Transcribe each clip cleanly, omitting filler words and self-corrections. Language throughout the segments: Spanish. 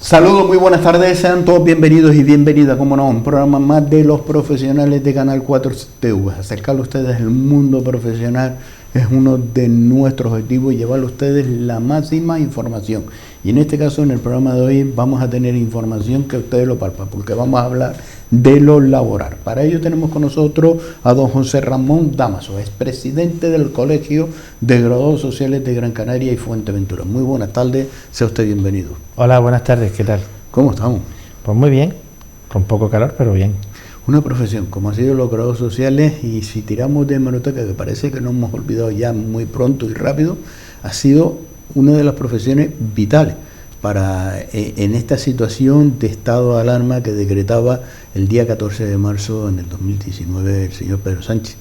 Saludos, muy buenas tardes, sean todos bienvenidos y bienvenidas, como no, un programa más de los profesionales de Canal 4 TV. Acercarle a ustedes el mundo profesional es uno de nuestros objetivos y llevarle a ustedes la máxima información. Y en este caso, en el programa de hoy, vamos a tener información que ustedes lo palpan, porque vamos a hablar de lo laboral. Para ello tenemos con nosotros a don José Ramón Damaso, es presidente del Colegio de Graduados Sociales de Gran Canaria y Fuerteventura. Muy buenas tardes, sea usted bienvenido. Hola, buenas tardes, ¿qué tal? ¿Cómo estamos? Pues muy bien, con poco calor, pero bien. Una profesión, como ha sido los graduados sociales, y si tiramos de hemeroteca, que parece que nos hemos olvidado ya muy pronto y rápido, ha sido una de las profesiones vitales para en esta situación de estado de alarma que decretaba el día 14 de marzo en el 2019 el señor Pedro Sánchez.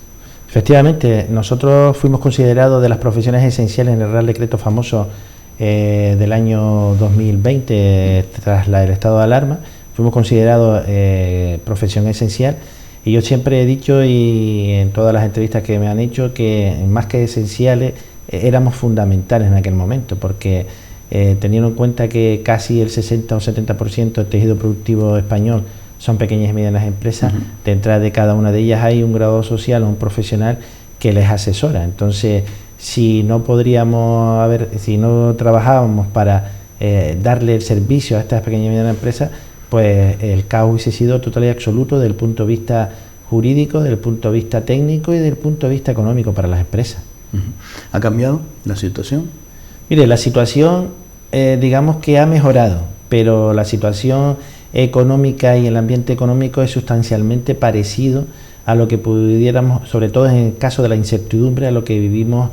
Efectivamente, nosotros fuimos considerados de las profesiones esenciales en el Real Decreto famoso del año 2020, tras el estado de alarma. Fuimos considerados profesión esencial, y yo siempre he dicho, y en todas las entrevistas que me han hecho, que más que esenciales éramos fundamentales en aquel momento, porque teniendo en cuenta que casi el 60 o 70% del tejido productivo español son pequeñas y medianas empresas, detrás de cada una de ellas hay un graduado social o un profesional que les asesora. Entonces, si no trabajábamos para darle el servicio a estas pequeñas y medianas empresas, pues el caos hubiese sido total y absoluto desde el punto de vista jurídico, desde el punto de vista técnico y desde el punto de vista económico para las empresas. ¿Ha cambiado la situación? Mire, la situación digamos que ha mejorado, pero la situación económica y el ambiente económico es sustancialmente parecido a lo que pudiéramos, sobre todo en el caso de la incertidumbre, a lo que vivimos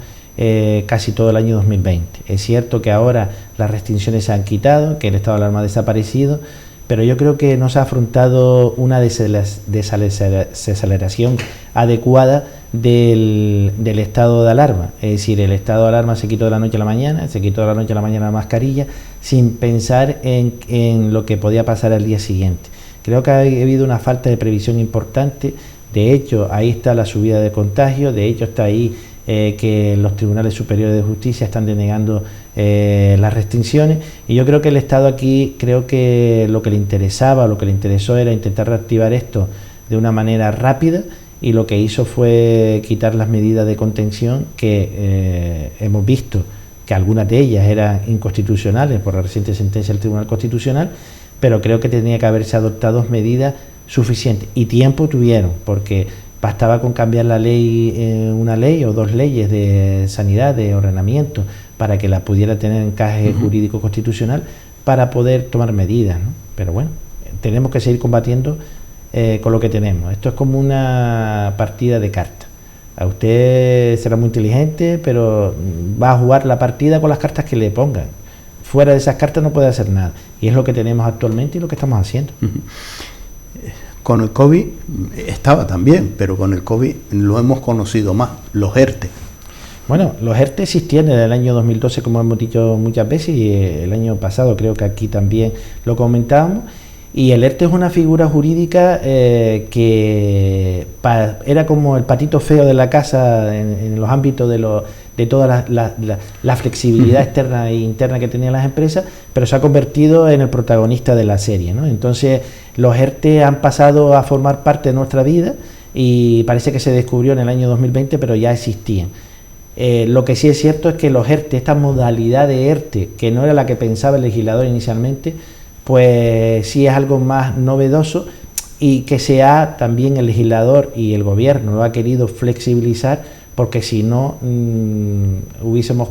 casi todo el año 2020. Es cierto que ahora las restricciones se han quitado, que el estado de alarma ha desaparecido, pero yo creo que no se ha afrontado una desaceleración adecuada del estado de alarma. Es decir, el estado de alarma se quitó de la noche a la mañana, la mascarilla, sin pensar en lo que podía pasar al día siguiente. Creo que ha habido una falta de previsión importante. De hecho, ahí está la subida de contagios, de hecho está ahí que los tribunales superiores de justicia están denegando las restricciones, y yo creo que el Estado aquí, creo que lo que le interesó era intentar reactivar esto de una manera rápida, y lo que hizo fue quitar las medidas de contención que hemos visto que algunas de ellas eran inconstitucionales por la reciente sentencia del Tribunal Constitucional, pero creo que tenía que haberse adoptado medidas suficientes, y tiempo tuvieron, porque bastaba con cambiar la ley, una ley o dos leyes de sanidad, de ordenamiento, para que la pudiera tener encaje jurídico constitucional para poder tomar medidas, ¿no? Pero bueno, tenemos que seguir combatiendo con lo que tenemos. Esto es como una partida de cartas. A usted será muy inteligente, pero va a jugar la partida con las cartas que le pongan. Fuera de esas cartas no puede hacer nada. Y es lo que tenemos actualmente y lo que estamos haciendo. Con el COVID estaba también, pero con el COVID lo hemos conocido más, los ERTE. Bueno, los ERTE existían desde el año 2012, como hemos dicho muchas veces, y el año pasado creo que aquí también lo comentábamos. Y el ERTE es una figura jurídica que era como el patito feo de la casa en los ámbitos de toda la flexibilidad externa e interna que tenían las empresas, pero se ha convertido en el protagonista de la serie, ¿no? Entonces, los ERTE han pasado a formar parte de nuestra vida, y parece que se descubrió en el año 2020, pero ya existían. Lo que sí es cierto es que los ERTE, esta modalidad de ERTE, que no era la que pensaba el legislador inicialmente, pues sí es algo más novedoso, y que también el legislador y el gobierno lo ha querido flexibilizar, porque si no hubiésemos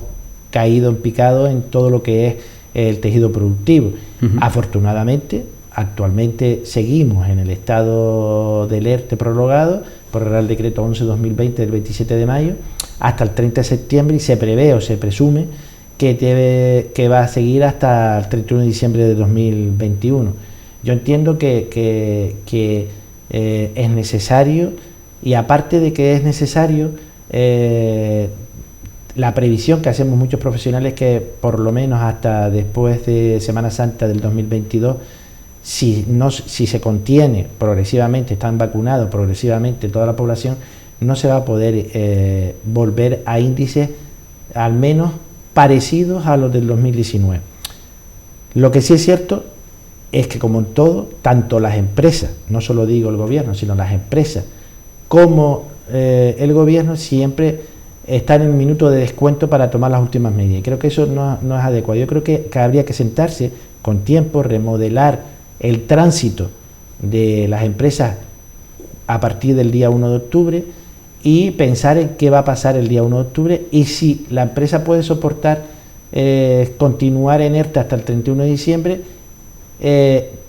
caído en picado en todo lo que es el tejido productivo. Afortunadamente, actualmente seguimos en el estado del ERTE prorrogado por el Real Decreto 11/2020 del 27 de mayo hasta el 30 de septiembre, y se prevé o se presume que va a seguir hasta el 31 de diciembre de 2021. Yo entiendo que es necesario, y aparte de que es necesario, la previsión que hacemos muchos profesionales, que por lo menos hasta después de Semana Santa del 2022, si se contiene progresivamente, están vacunados progresivamente toda la población, no se va a poder volver a índices al menos parecidos a los del 2019. Lo que sí es cierto es que, como en todo, tanto las empresas, no solo digo el gobierno, sino las empresas como el gobierno siempre están en un minuto de descuento para tomar las últimas medidas. Y creo que eso no es adecuado. Yo creo que habría que sentarse con tiempo, remodelar el tránsito de las empresas a partir del día 1 de octubre y pensar en qué va a pasar el día 1 de octubre y si la empresa puede soportar continuar en ERTE hasta el 31 de diciembre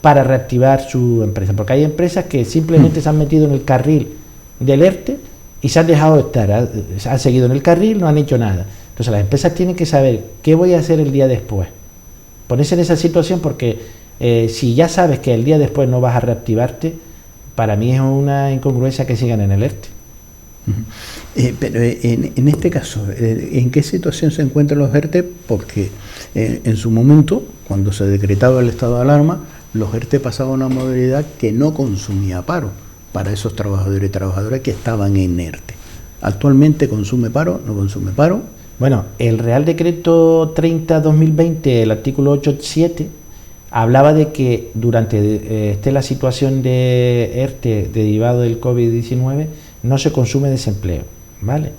para reactivar su empresa. Porque hay empresas que simplemente se han metido en el carril del ERTE y se han dejado de estar, han seguido en el carril, no han hecho nada. Entonces las empresas tienen que saber qué voy a hacer el día después. Ponerse en esa situación porque si ya sabes que el día después no vas a reactivarte, para mí es una incongruencia que sigan en el ERTE. Pero en este caso, ¿en qué situación se encuentran los ERTE? Porque en su momento, cuando se decretaba el estado de alarma, los ERTE pasaban a una modalidad que no consumía paro para esos trabajadores y trabajadoras que estaban en ERTE. ¿Actualmente consume paro? ¿No consume paro? Bueno, el Real Decreto 30/2020, el artículo 8.7, hablaba de que durante esté la situación de ERTE derivado del COVID-19 no se consume desempleo, ¿vale?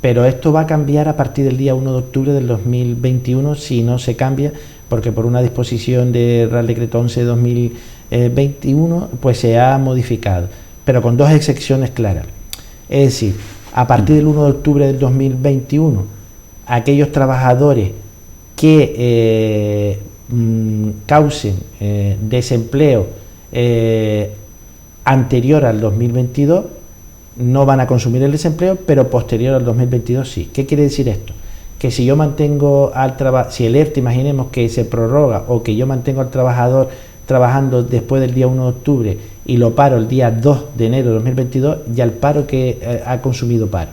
Pero esto va a cambiar a partir del día 1 de octubre del 2021 si no se cambia, porque por una disposición del Real Decreto 11/2021 pues se ha modificado, pero con dos excepciones claras. Es decir, a partir del 1 de octubre del 2021, aquellos trabajadores que causen desempleo anterior al 2022 no van a consumir el desempleo, pero posterior al 2022 sí. ¿Qué quiere decir esto? Que si yo mantengo al trabajador, si el ERTE imaginemos que se prorroga o que yo mantengo al trabajador trabajando después del día 1 de octubre y lo paro el día 2 de enero de 2022, ya el paro que ha consumido paro.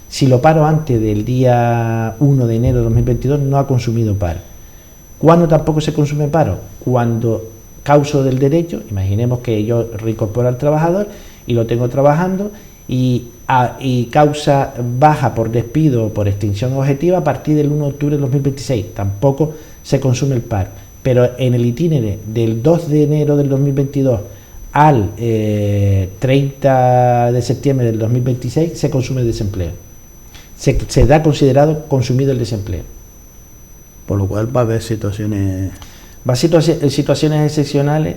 Si lo paro antes del día 1 de enero de 2022 no ha consumido paro. ¿Cuándo tampoco se consume paro? Cuando causo del derecho, imaginemos que yo reincorporo al trabajador y lo tengo trabajando y causa baja por despido o por extinción objetiva a partir del 1 de octubre de 2026, tampoco se consume el paro. Pero en el itinere del 2 de enero del 2022 al 30 de septiembre del 2026 se consume el desempleo. Se da considerado consumido el desempleo. Por lo cual va a haber situaciones... Va a situaciones excepcionales.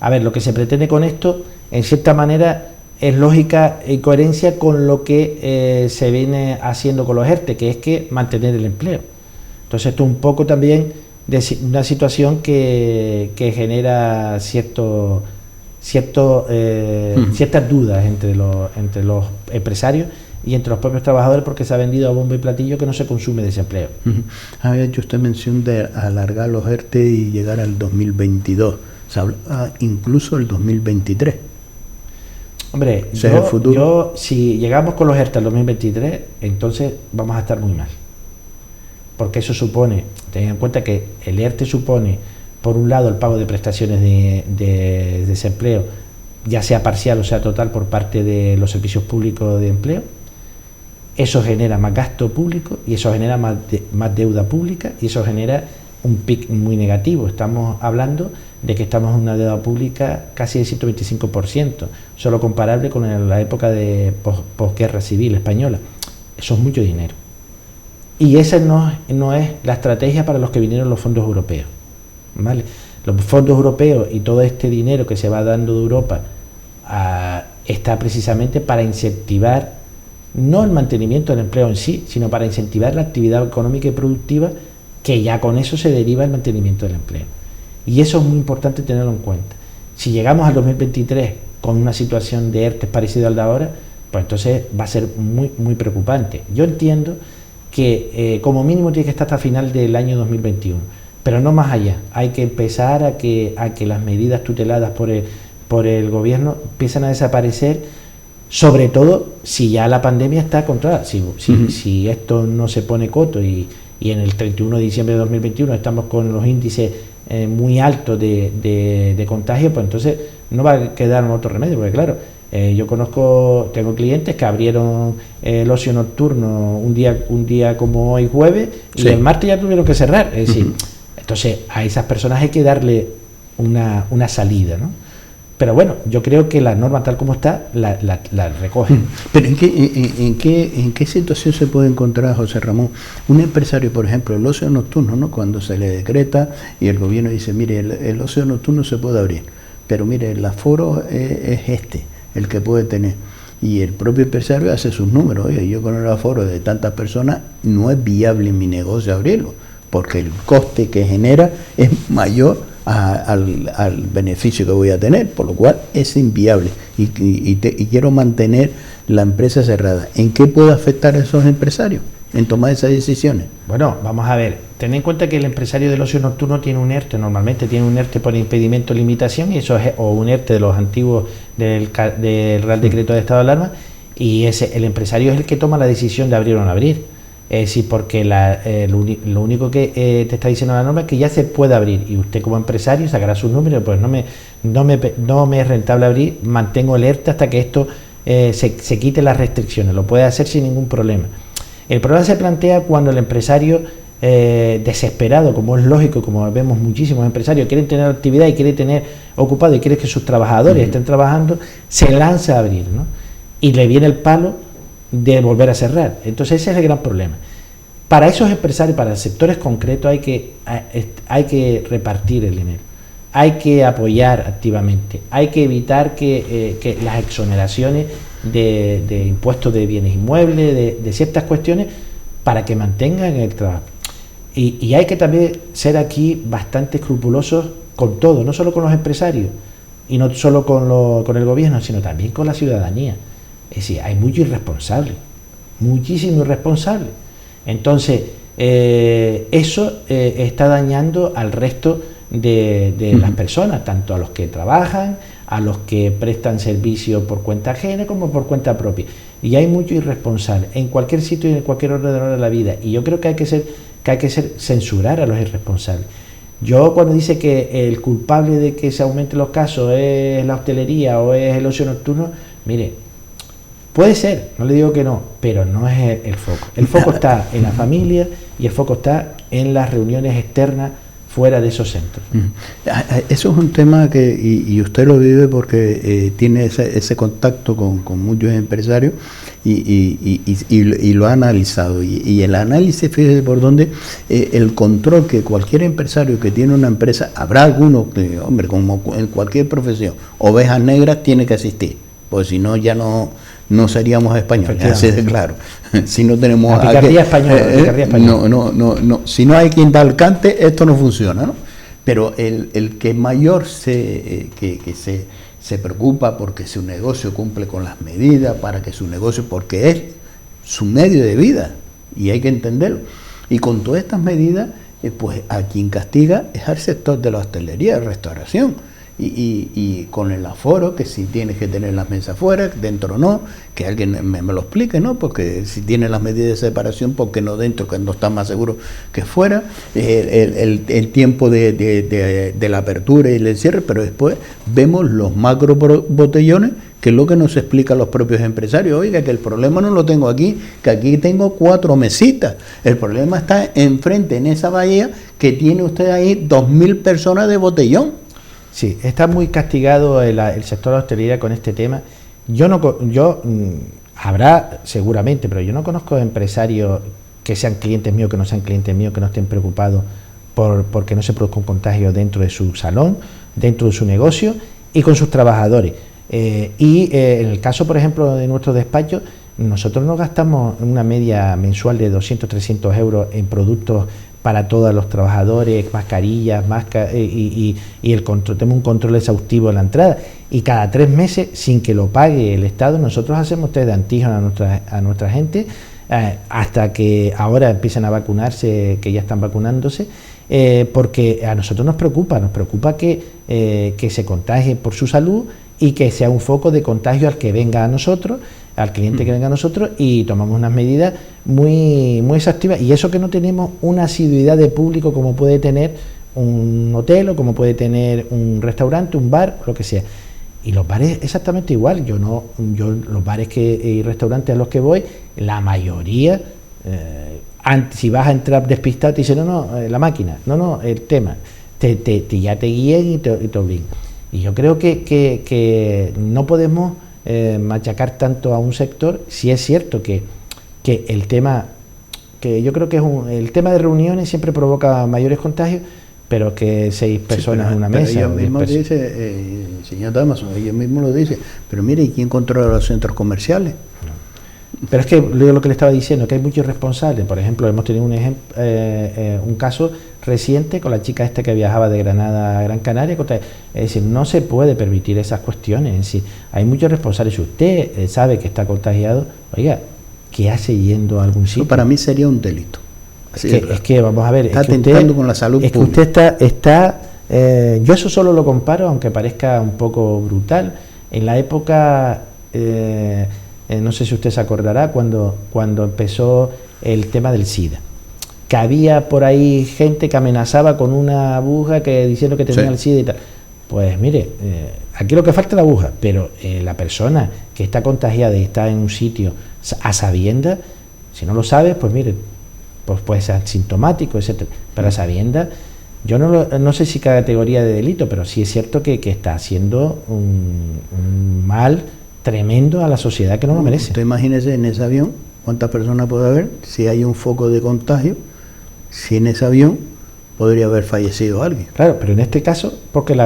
A ver, lo que se pretende con esto, en cierta manera, es lógica y coherencia con lo que se viene haciendo con los ERTE, que es que mantener el empleo. Entonces esto es un poco también de una situación que genera ciertas dudas entre los empresarios y entre los propios trabajadores, porque se ha vendido a bombo y platillo que no se consume desempleo. Había hecho usted mención de alargar los ERTE y llegar al 2022. Se habla incluso el 2023. Hombre, yo si llegamos con los ERTE al 2023, entonces vamos a estar muy mal. Porque eso supone, ten en cuenta que el ERTE supone, por un lado, el pago de prestaciones de desempleo, ya sea parcial o sea total, por parte de los servicios públicos de empleo. Eso genera más gasto público y eso genera más deuda pública y eso genera un pic muy negativo. Estamos hablando de que estamos en una deuda pública casi del 125%, solo comparable con la época de posguerra civil española. Eso es mucho dinero. Y esa no es la estrategia para los que vinieron los fondos europeos, ¿vale? Los fondos europeos y todo este dinero que se va dando de Europa está precisamente para incentivar no el mantenimiento del empleo en sí, sino para incentivar la actividad económica y productiva, que ya con eso se deriva el mantenimiento del empleo. Y eso es muy importante tenerlo en cuenta. Si llegamos al 2023 con una situación de ERTE parecida al de ahora, pues entonces va a ser muy, muy preocupante. Yo entiendo que como mínimo tiene que estar hasta final del año 2021, pero no más allá. Hay que empezar a que las medidas tuteladas por el gobierno empiezan a desaparecer, sobre todo si ya la pandemia está controlada. Si esto no se pone coto y en el 31 de diciembre de 2021 estamos con los índices muy altos de contagio, pues entonces no va a quedar otro remedio, porque claro, yo tengo clientes que abrieron el ocio nocturno un día como hoy jueves y el martes ya tuvieron que cerrar. Es decir, entonces a esas personas hay que darle una salida, ¿no? Pero bueno, yo creo que la norma tal como está la recoge. Pero ¿en qué situación se puede encontrar, José Ramón, un empresario, por ejemplo, el ocio nocturno, ¿no? Cuando se le decreta y el gobierno dice, mire, el ocio nocturno se puede abrir, pero mire, el aforo es el que puede tener. Y el propio empresario hace sus números. Oye, yo con el aforo de tantas personas no es viable en mi negocio abrirlo, porque el coste que genera es mayor al beneficio que voy a tener, por lo cual es inviable y quiero mantener la empresa cerrada. ¿En qué puede afectar a esos empresarios en tomar esas decisiones? Bueno, vamos a ver, ten en cuenta que el empresario del ocio nocturno tiene un ERTE, normalmente tiene un ERTE por impedimento o limitación, y eso es, o un ERTE de los antiguos del Real Decreto de Estado de Alarma, y el empresario es el que toma la decisión de abrir o no abrir. Es decir, porque lo único que te está diciendo la norma es que ya se puede abrir, y usted como empresario sacará sus números, pues no me es rentable abrir, mantengo el ERTE hasta que esto se quite las restricciones, lo puede hacer sin ningún problema. El problema se plantea cuando el empresario desesperado, como es lógico, como vemos muchísimos empresarios, quieren tener actividad y quiere tener ocupado y quiere que sus trabajadores estén trabajando, se lanza a abrir, ¿no? Y le viene el palo de volver a cerrar. Entonces ese es el gran problema. Para esos empresarios, para sectores concretos, hay que repartir el dinero, hay que apoyar activamente, hay que evitar que las exoneraciones de impuestos de bienes inmuebles, de ciertas cuestiones, para que mantengan el trabajo. Y hay que también ser aquí bastante escrupulosos con todo, no solo con los empresarios y no solo con el gobierno, sino también con la ciudadanía. Es decir, hay mucho irresponsable, muchísimo irresponsable. Entonces, eso está dañando al resto de las personas, tanto a los que trabajan, a los que prestan servicio por cuenta ajena como por cuenta propia. Y hay mucho irresponsable en cualquier sitio y en cualquier orden de la vida. Y yo creo que hay que censurar a los irresponsables. Yo, cuando dice que el culpable de que se aumenten los casos es la hostelería o es el ocio nocturno, mire, puede ser, no le digo que no, pero no es el foco. El foco está en la familia y el foco está en las reuniones externas fuera de esos centros. Eso es un tema que, y usted lo vive porque tiene ese contacto con muchos empresarios y lo ha analizado. Y el análisis, fíjese por dónde, el control que cualquier empresario que tiene una empresa, habrá algunos que, hombre, como en cualquier profesión, ovejas negras tiene que asistir, pues si no ya no seríamos españoles, así de claro. Si no tenemos la picardía española, no, si no hay quien da el cante, esto no funciona, ¿no? Pero el que mayor se preocupa porque su negocio cumple con las medidas, para que su negocio, porque es su medio de vida, y hay que entenderlo. Y con todas estas medidas, pues a quien castiga es al sector de la hostelería, de restauración. Y con el aforo, que si tienes que tener las mesas fuera, dentro no, que alguien me lo explique, ¿no? Porque si tienes las medidas de separación, ¿por qué no dentro, que no está más seguro que fuera? El tiempo de la apertura y el cierre, pero después vemos los macro botellones, que es lo que nos explican los propios empresarios. Oiga, que el problema no lo tengo aquí, que aquí tengo 4 mesitas. El problema está enfrente, en esa bahía, que tiene usted ahí 2.000 personas de botellón. Sí, está muy castigado el sector de la hostelería con este tema. Habrá seguramente, pero yo no conozco empresarios que sean clientes míos, que no sean clientes míos, que no estén preocupados porque no se produzca un contagio dentro de su salón, dentro de su negocio y con sus trabajadores. En el caso, por ejemplo, de nuestro despacho, nosotros nos gastamos una media mensual de 200-300 euros en productos para todos los trabajadores, mascarillas, y el control, tenemos un control exhaustivo de la entrada, y cada 3 meses, sin que lo pague el Estado, nosotros hacemos test de antígeno a nuestra gente, hasta que ahora empiezan a vacunarse, que ya están vacunándose, porque a nosotros nos preocupa que se contagie por su salud y que sea un foco de contagio al que venga a nosotros, al cliente que venga a nosotros, y tomamos unas medidas muy, muy exhaustivas, y eso que no tenemos una asiduidad de público como puede tener un hotel o como puede tener un restaurante, un bar, lo que sea. Y los bares exactamente igual. Yo los bares y restaurantes a los que voy, la mayoría, si vas a entrar despistado, te dicen, no, la máquina, no, el tema. ya te guíen y te obliguen. Y yo creo que no podemos machacar tanto a un sector. Si es cierto que el tema, que yo creo que el tema de reuniones siempre provoca mayores contagios, pero que 6 personas en una mesa. Ellos mismos dicen, señor Damaso, ellos mismos lo dicen, pero mire, ¿y quién controla los centros comerciales? Pero es que lo que le estaba diciendo, que hay muchos responsables. Por ejemplo, hemos tenido un caso reciente con la chica esta que viajaba de Granada a Gran Canaria. Es decir, no se puede permitir esas cuestiones. Es decir, hay muchos responsables. Si usted sabe que está contagiado, oiga, ¿qué hace yendo a algún sitio? Para mí sería un delito. Es que vamos a ver, está atentando con la salud pública. Es que usted está yo eso solo lo comparo, aunque parezca un poco brutal, en la época, no sé si usted se acordará, cuando empezó el tema del SIDA, que había por ahí gente que amenazaba con una aguja diciendo que tenía el SIDA y tal. Pues mire, aquí lo que falta es la aguja, pero la persona que está contagiada y está en un sitio a sabiendas, si no lo sabes, pues mire, pues puede ser asintomático, etcétera. Pero a sabiendas, yo no sé si categoría de delito, pero sí es cierto que está haciendo un mal tremendo a la sociedad que no lo merece. Usted imagínese en ese avión cuántas personas puede haber, si hay un foco de contagio, si en ese avión podría haber fallecido alguien. Claro, pero en este caso, porque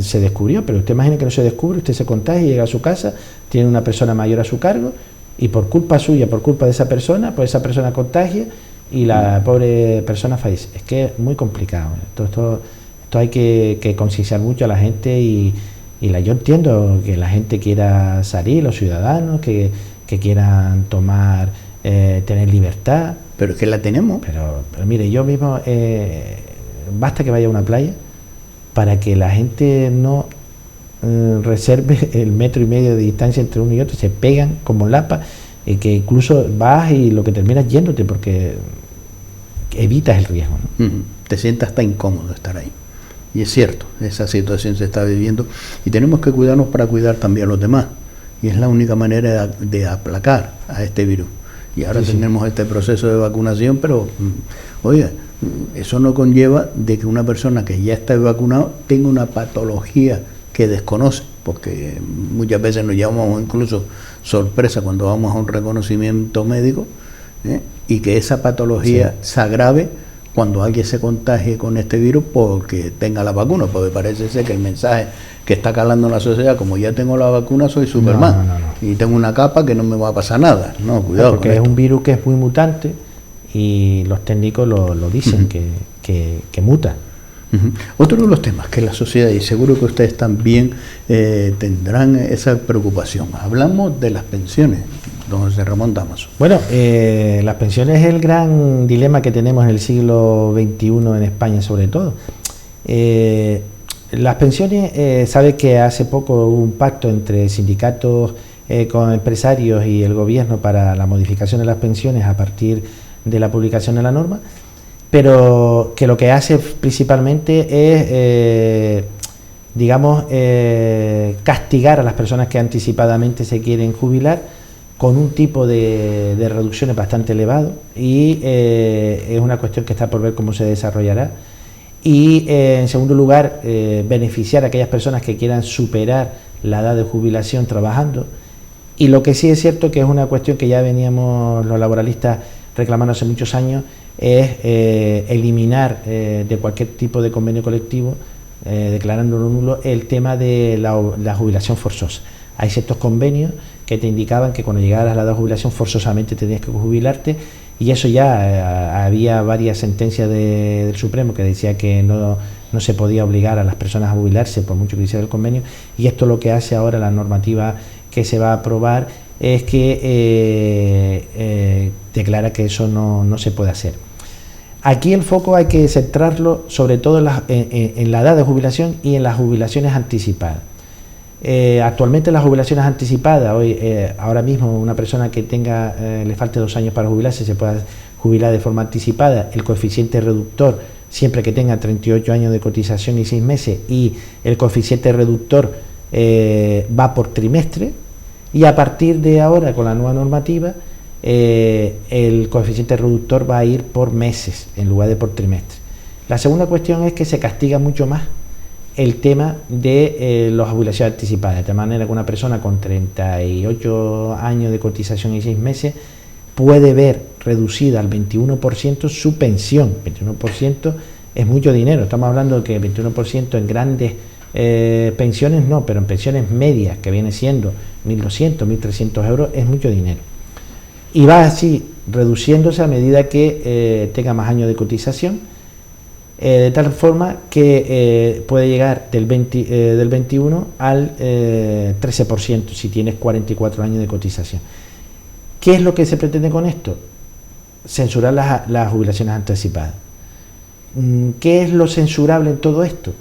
se descubrió, pero usted imagina que no se descubre, usted se contagia, llega a su casa, tiene una persona mayor a su cargo, y por culpa suya, por culpa de esa persona, pues esa persona contagia y la pobre persona fallece. Es que es muy complicado. Esto hay que concienciar mucho a la gente yo entiendo que la gente quiera salir, los ciudadanos que quieran tomar, tener libertad. Pero es que la tenemos. Pero mire, yo mismo, basta que vaya a una playa para que la gente no reserve el 1,5 metros de distancia entre uno y otro, se pegan como lapa, que incluso vas y lo que terminas yéndote porque evitas el riesgo, ¿no? Te sientas hasta incómodo estar ahí. Y es cierto, esa situación se está viviendo y tenemos que cuidarnos para cuidar también a los demás. Y es la única manera de aplacar a este virus. Y ahora tenemos este proceso de vacunación, pero, oiga, eso no conlleva de que una persona que ya está vacunado tenga una patología que desconoce, porque muchas veces nos llevamos incluso sorpresa cuando vamos a un reconocimiento médico, y que esa patología se agrave cuando alguien se contagie con este virus porque tenga la vacuna, porque parece ser que el mensaje que está calando en la sociedad, como ya tengo la vacuna, soy Superman, y tengo una capa que no me va a pasar nada. No, cuidado. Porque es un virus que es muy mutante y los técnicos lo dicen, que muta. Otro de los temas que la sociedad, y seguro que ustedes también tendrán esa preocupación, hablamos de las pensiones, don José Ramón Damaso. Bueno, las pensiones es el gran dilema que tenemos en el siglo XXI en España sobre todo. Las pensiones, sabe que hace poco hubo un pacto entre sindicatos con empresarios y el gobierno para la modificación de las pensiones a partir de la publicación de la norma, pero que lo que hace principalmente es, castigar a las personas que anticipadamente se quieren jubilar con un tipo de reducciones bastante elevado, y es una cuestión que está por ver cómo se desarrollará. Y en segundo lugar, beneficiar a aquellas personas que quieran superar la edad de jubilación trabajando. Y lo que sí es cierto, que es una cuestión que ya veníamos los laboralistas reclamando hace muchos años, es eliminar de cualquier tipo de convenio colectivo, declarándolo nulo, el tema de la jubilación forzosa. Hay ciertos convenios que te indicaban que cuando llegaras a la edad de jubilación forzosamente tenías que jubilarte, y eso ya había varias sentencias del Supremo que decía que no se podía obligar a las personas a jubilarse por mucho que hiciera el convenio, y esto lo que hace ahora la normativa que se va a aprobar es que declara que eso no se puede hacer. Aquí el foco hay que centrarlo sobre todo en la edad de jubilación y en las jubilaciones anticipadas. Actualmente las jubilaciones anticipadas, ahora mismo una persona que le falte 2 años para jubilarse se puede jubilar de forma anticipada. El coeficiente reductor, siempre que tenga 38 años de cotización y 6 meses, y el coeficiente reductor va por trimestre, y a partir de ahora con la nueva normativa el coeficiente reductor va a ir por meses en lugar de por trimestre. La segunda cuestión es que se castiga mucho más el tema de las jubilaciones anticipadas, de manera que una persona con 38 años de cotización y 6 meses puede ver reducida al 21% su pensión. 21% es mucho dinero, estamos hablando de que 21% en grandes pensiones no, pero en pensiones medias, que viene siendo 1.200, 1.300 euros, es mucho dinero. Y va así reduciéndose a medida que tenga más años de cotización, de tal forma que puede llegar del 21 al 13% si tienes 44 años de cotización. ¿Qué es lo que se pretende con esto? Censurar las jubilaciones anticipadas. ¿Qué es lo censurable en todo esto?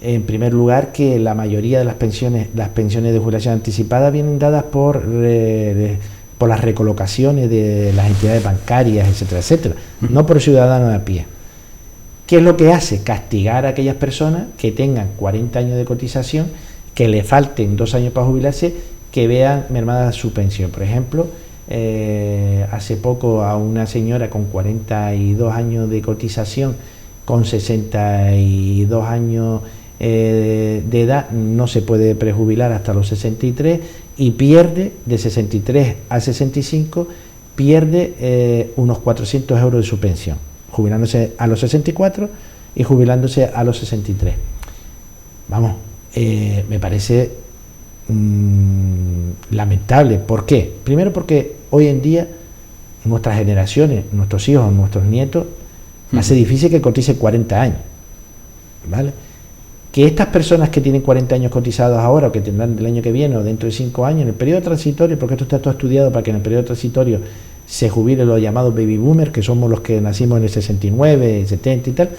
En primer lugar, que la mayoría de las pensiones de jubilación anticipada vienen dadas por las recolocaciones de las entidades bancarias, etcétera, etcétera, no por ciudadanos de a pie. ¿Qué es lo que hace? Castigar a aquellas personas que tengan 40 años de cotización, que le falten 2 años para jubilarse, que vean mermada su pensión. Por ejemplo, hace poco a una señora con 42 años de cotización, con 62 años de edad, no se puede prejubilar hasta los 63 y pierde, de 63 a 65, pierde unos 400 euros de su pensión, jubilándose a los 64 y jubilándose a los 63. Vamos, me parece lamentable. ¿Por qué? Primero porque hoy en día nuestras generaciones, nuestros hijos, nuestros nietos, hace difícil que coticen 40 años, ¿vale? Que estas personas que tienen 40 años cotizados ahora, o que tendrán el año que viene o dentro de 5 años, en el periodo transitorio, porque esto está todo estudiado para que en el periodo transitorio se jubilen los llamados baby boomers, que somos los que nacimos en el 69, 70 y tal.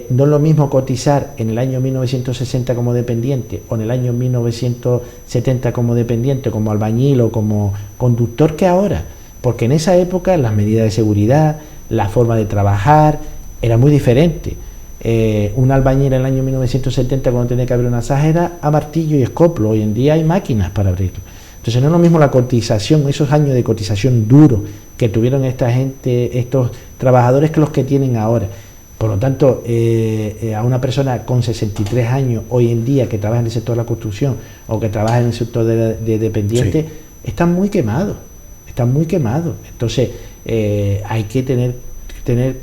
No es lo mismo cotizar en el año 1960 como dependiente o en el año 1970 como dependiente, como albañil o como conductor, que ahora, porque en esa época las medidas de seguridad, la forma de trabajar era muy diferente. Un albañil en el año 1970, cuando tenía que abrir una asaja, era a martillo y escoplo. Hoy en día hay máquinas para abrirlo. Entonces no es lo mismo la cotización, esos años de cotización duros que tuvieron esta gente, estos trabajadores, que los que tienen ahora. Por lo tanto, a una persona con 63 años hoy en día que trabaja en el sector de la construcción o que trabaja en el sector de dependiente, sí, están muy quemados, Entonces, hay que tener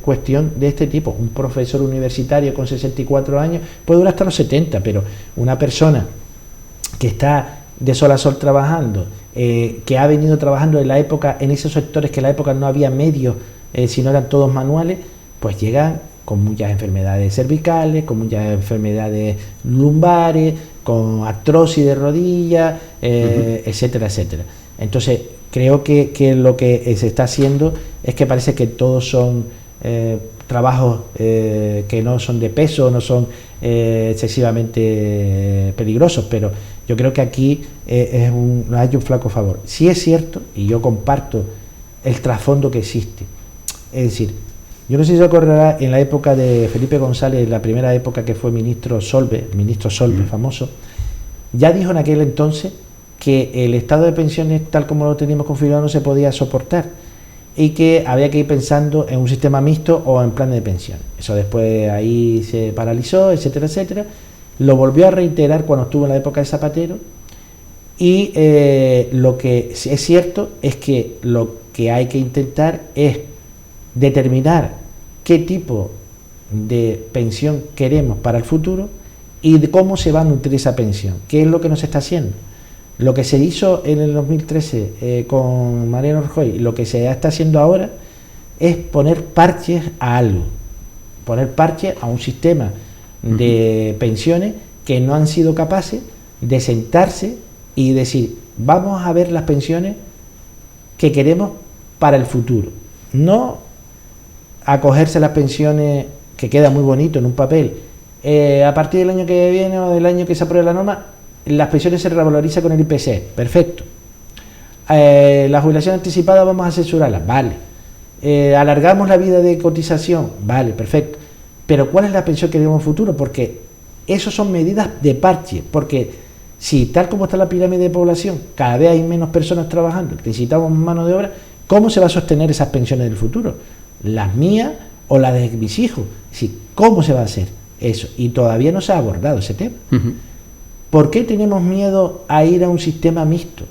cuestión de este tipo. Un profesor universitario con 64 años puede durar hasta los 70, pero una persona que está de sol a sol trabajando, que ha venido trabajando en esos sectores que en la época no había medios, sino eran todos manuales, pues llegan con muchas enfermedades cervicales, con muchas enfermedades lumbares, con artrosis de rodilla, etcétera, etcétera. Entonces, creo que lo que se está haciendo es que parece que todos son trabajos que no son de peso, no son excesivamente peligrosos, pero yo creo que aquí hay un flaco favor. Sí es cierto, y yo comparto el trasfondo que existe, es decir, yo no sé si se acordará, en la época de Felipe González, la primera época que fue ministro Solve, famoso, ya dijo en aquel entonces que el estado de pensiones tal como lo teníamos configurado no se podía soportar y que había que ir pensando en un sistema mixto o en planes de pensión. Eso después ahí se paralizó, etcétera, etcétera. Lo volvió a reiterar cuando estuvo en la época de Zapatero y lo que es cierto es que lo que hay que intentar es determinar qué tipo de pensión queremos para el futuro y de cómo se va a nutrir esa pensión, qué es lo que nos está haciendo. Lo que se hizo en el 2013 con Mariano Rajoy, lo que se está haciendo ahora es poner parches a algo, poner parches a un sistema de pensiones que no han sido capaces de sentarse y decir, vamos a ver las pensiones que queremos para el futuro, no acogerse a las pensiones, que queda muy bonito en un papel, a partir del año que viene o del año que se apruebe la norma, las pensiones se revalorizan con el IPC, perfecto. La jubilación anticipada vamos a censurarla, vale. Alargamos la vida de cotización, vale, perfecto. Pero ¿cuál es la pensión que queremos en futuro? Porque eso son medidas de parche, porque si tal como está la pirámide de población, cada vez hay menos personas trabajando, necesitamos mano de obra, ¿cómo se va a sostener esas pensiones del futuro? Las mías o la de mis hijos. Es decir, ¿cómo se va a hacer eso? Y todavía no se ha abordado ese tema. ¿Por qué tenemos miedo a ir a un sistema mixto?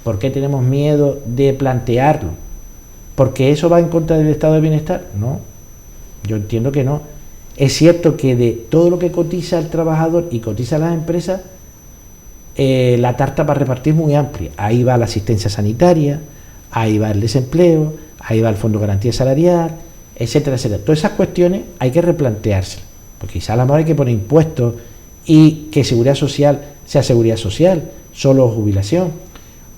¿Por qué tenemos miedo de plantearlo? ¿Porque eso va en contra del estado de bienestar? No, yo entiendo que no. Es cierto que de todo lo que cotiza el trabajador y cotiza las empresas, la tarta para repartir es muy amplia. Ahí va la asistencia sanitaria, ahí va el desempleo, ahí va el Fondo de Garantía Salarial, etcétera, etcétera. Todas esas cuestiones hay que replanteárselas, porque quizá a lo mejor hay que poner impuestos y que seguridad social sea seguridad social, solo jubilación,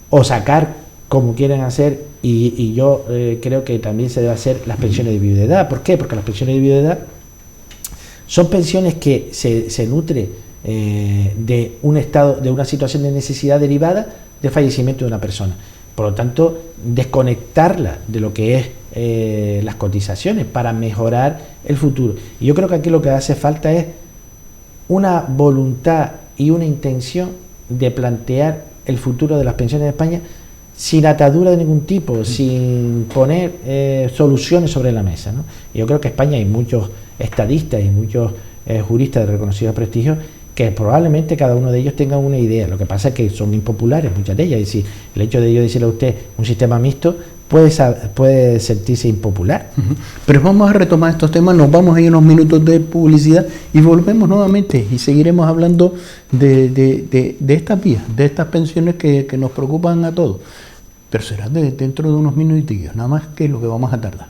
o sacar, como quieren hacer, y yo creo que también se debe hacer las pensiones de viudedad. ¿Por qué? Porque las pensiones de viudedad son pensiones que se nutren de un estado, de una situación de necesidad derivada del fallecimiento de una persona. Por lo tanto, desconectarla de lo que es las cotizaciones para mejorar el futuro. Y yo creo que aquí lo que hace falta es una voluntad y una intención de plantear el futuro de las pensiones de España sin atadura de ningún tipo, sin poner soluciones sobre la mesa, ¿no? Yo creo que en España hay muchos estadistas y muchos juristas de reconocido prestigio que probablemente cada uno de ellos tenga una idea. Lo que pasa es que son impopulares muchas de ellas, y si el hecho de yo decirle a usted un sistema mixto puede sentirse impopular. Pero vamos a retomar estos temas, nos vamos a ir unos minutos de publicidad y volvemos nuevamente y seguiremos hablando de estas vías, de estas pensiones que nos preocupan a todos. Pero será dentro de unos minutillos, nada más que lo que vamos a tardar.